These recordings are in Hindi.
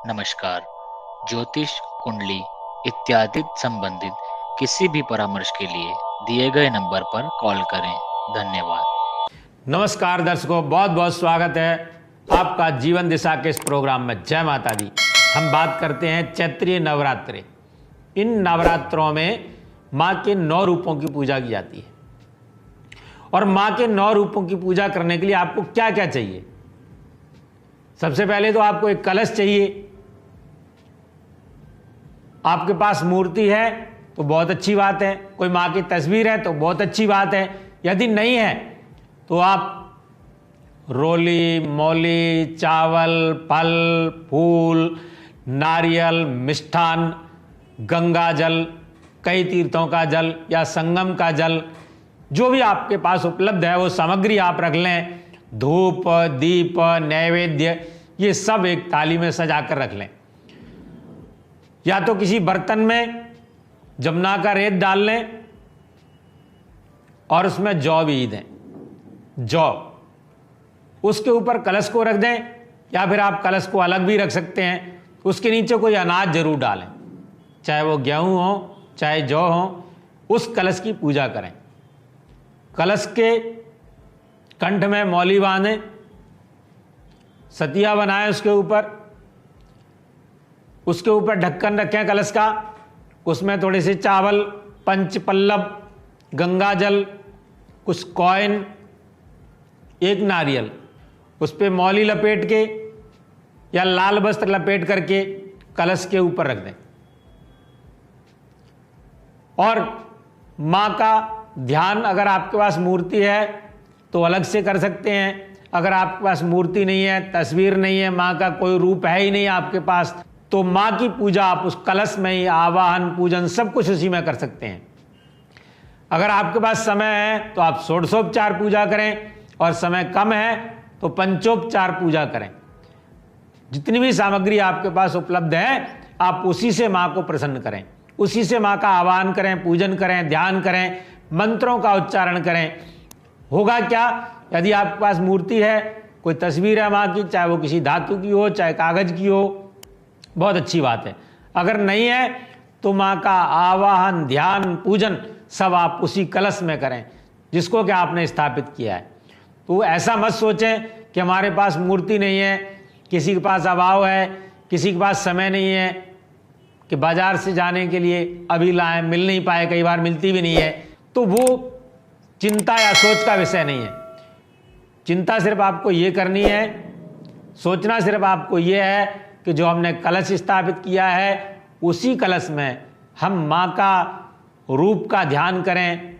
नमस्कार। ज्योतिष, कुंडली इत्यादि संबंधित किसी भी परामर्श के लिए दिए गए नंबर पर कॉल करें। धन्यवाद। नमस्कार दर्शकों, बहुत बहुत स्वागत है आपका जीवन दिशा के इस प्रोग्राम में। जय माता दी। हम बात करते हैं चैत्रीय नवरात्रे। इन नवरात्रों में माँ के 9 रूपों की पूजा की जाती है और माँ के 9 रूपों की पूजा करने के लिए आपको क्या क्या चाहिए। सबसे पहले तो आपको एक कलश चाहिए। आपके पास मूर्ति है तो बहुत अच्छी बात है, कोई माँ की तस्वीर है तो बहुत अच्छी बात है। यदि नहीं है तो आप रोली, मौली, चावल, फल, फूल, नारियल, मिष्ठान, गंगा जल, कई तीर्थों का जल या संगम का जल, जो भी आपके पास उपलब्ध है वो सामग्री आप रख लें। धूप, दीप, नैवेद्य, ये सब एक थाली में सजा कर रख लें। या तो किसी बर्तन में जमुना का रेत डाल लें और उसमें जौ भी दें। जौ, उसके ऊपर कलश को रख दें या फिर आप कलश को अलग भी रख सकते हैं। उसके नीचे कोई अनाज जरूर डालें, चाहे वो गेहूं हो चाहे जौ हो। उस कलश की पूजा करें। कलश के कंठ में मौली बांधें, सतिया बनाएं उसके ऊपर ढक्कन रखें कलश का। उसमें थोड़े से चावल, पंच पल्लव, गंगा जल, कुछ कॉइन, एक नारियल, उस पर मौली लपेट के या लाल वस्त्र लपेट करके कलश के ऊपर रख दें। और माँ का ध्यान, अगर आपके पास मूर्ति है तो अलग से कर सकते हैं। अगर आपके पास मूर्ति नहीं है, तस्वीर नहीं है, माँ का कोई रूप है ही नहीं आपके पास, तो माँ की पूजा आप उस कलश में ही, आवाहन, पूजन सब कुछ उसी में कर सकते हैं। अगर आपके पास समय है तो आप षोडशोपचार पूजा करें और समय कम है तो पंचोपचार पूजा करें। जितनी भी सामग्री आपके पास उपलब्ध है आप उसी से माँ को प्रसन्न करें, उसी से माँ का आह्वान करें, पूजन करें, ध्यान करें, मंत्रों का उच्चारण करें। होगा क्या, यदि आपके पास मूर्ति है, कोई तस्वीर है माँ की, चाहे वो किसी धातु की हो चाहे कागज की हो, बहुत अच्छी बात है। अगर नहीं है तो माँ का आवाहन, ध्यान, पूजन सब आप उसी कलश में करें जिसको कि आपने स्थापित किया है। तो ऐसा मत सोचें कि हमारे पास मूर्ति नहीं है, किसी के पास अभाव है, किसी के पास समय नहीं है कि बाजार से जाने के लिए अभी लाएं, मिल नहीं पाए, कई बार मिलती भी नहीं है। तो वो चिंता या सोच का विषय नहीं है। चिंता सिर्फ आपको ये करनी है, सोचना सिर्फ आपको ये है कि जो हमने कलश स्थापित किया है उसी कलश में हम माँ का रूप का ध्यान करें,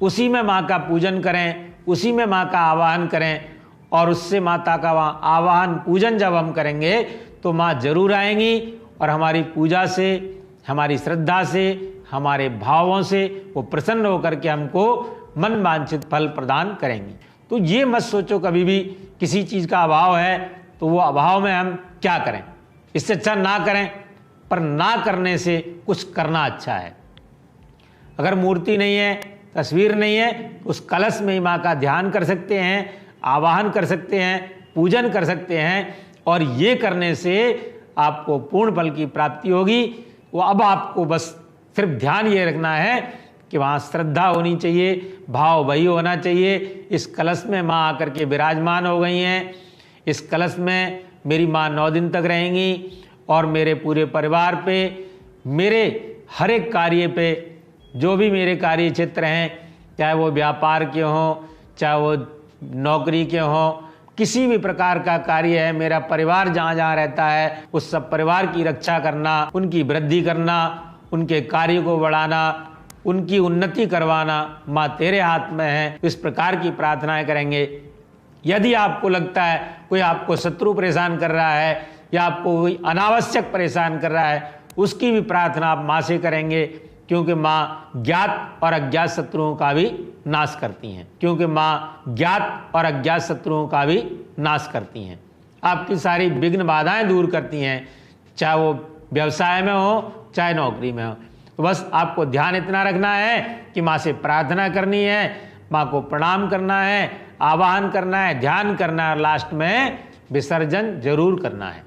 उसी में माँ का पूजन करें, उसी में माँ का आवाहन करें। और उससे माता का वहाँ आवाहन, पूजन जब हम करेंगे तो माँ जरूर आएंगी और हमारी पूजा से, हमारी श्रद्धा से, हमारे भावों से वो प्रसन्न होकर के हमको मन वांछित फल प्रदान करेंगी। तो ये मत सोचो कभी भी किसी चीज़ का अभाव है तो वो अभाव में हम क्या करें। इससे अच्छा ना करें, पर ना करने से कुछ करना अच्छा है। अगर मूर्ति नहीं है, तस्वीर नहीं है, उस कलश में ही माँ का ध्यान कर सकते हैं, आवाहन कर सकते हैं, पूजन कर सकते हैं। और ये करने से आपको पूर्ण फल की प्राप्ति होगी। वो अब आपको बस सिर्फ ध्यान ये रखना है कि वहाँ श्रद्धा होनी चाहिए, भाव वही होना चाहिए। इस कलश में माँ आकर के विराजमान हो गई हैं। इस कलश में मेरी माँ 9 दिन तक रहेंगी और मेरे पूरे परिवार पे, मेरे हर एक कार्य पे, जो भी मेरे कार्य क्षेत्र हैं, चाहे वो व्यापार के हों, चाहे वो नौकरी के हों, किसी भी प्रकार का कार्य है, मेरा परिवार जहाँ जहाँ रहता है उस सब परिवार की रक्षा करना, उनकी वृद्धि करना, उनके कार्य को बढ़ाना, उनकी उन्नति करवाना माँ तेरे हाथ में है। इस प्रकार की प्रार्थनाएं करेंगे। यदि आपको लगता है कोई आपको शत्रु परेशान कर रहा है या आपको कोई अनावश्यक परेशान कर रहा है, उसकी भी प्रार्थना आप माँ से करेंगे, क्योंकि माँ ज्ञात और अज्ञात शत्रुओं का भी नाश करती हैं। क्योंकि माँ ज्ञात और अज्ञात शत्रुओं का भी नाश करती हैं। आपकी सारी विघ्न बाधाएं दूर करती हैं, चाहे वो व्यवसाय में हो चाहे नौकरी में हो। तो बस आपको ध्यान इतना रखना है कि माँ से प्रार्थना करनी है, माँ को प्रणाम करना है, आवाहन करना है, ध्यान करना है और लास्ट में विसर्जन जरूर करना है।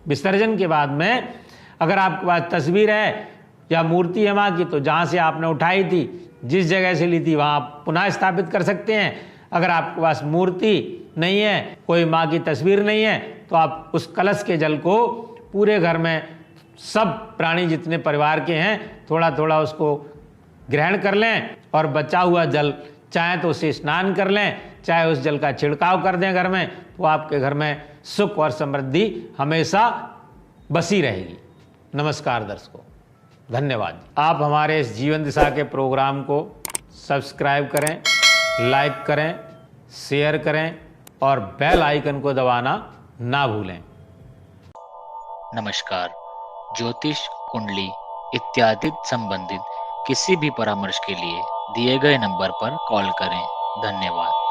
विसर्जन के बाद में अगर आपके पास तस्वीर है या मूर्ति है माँ की, तो जहाँ से आपने उठाई थी, जिस जगह से ली थी, वहाँ आप पुनः स्थापित कर सकते हैं। अगर आपके पास मूर्ति नहीं है, कोई माँ की तस्वीर नहीं है, तो आप उस कलश के जल को पूरे घर में सब प्राणी जितने परिवार के हैं थोड़ा थोड़ा उसको ग्रहण कर लें और बचा हुआ जल चाहे तो उसे स्नान कर लें, चाहे उस जल का छिड़काव कर दें घर में, तो आपके घर में सुख और समृद्धि हमेशा बसी रहेगी। नमस्कार दर्शकों, धन्यवाद। आप हमारे इस जीवन दिशा के प्रोग्राम को सब्सक्राइब करें, लाइक करें, शेयर करें और बेल आइकन को दबाना ना भूलें। नमस्कार। ज्योतिष, कुंडली इत्यादि संबंधित किसी भी परामर्श के लिए दिए गए नंबर पर कॉल करें। धन्यवाद।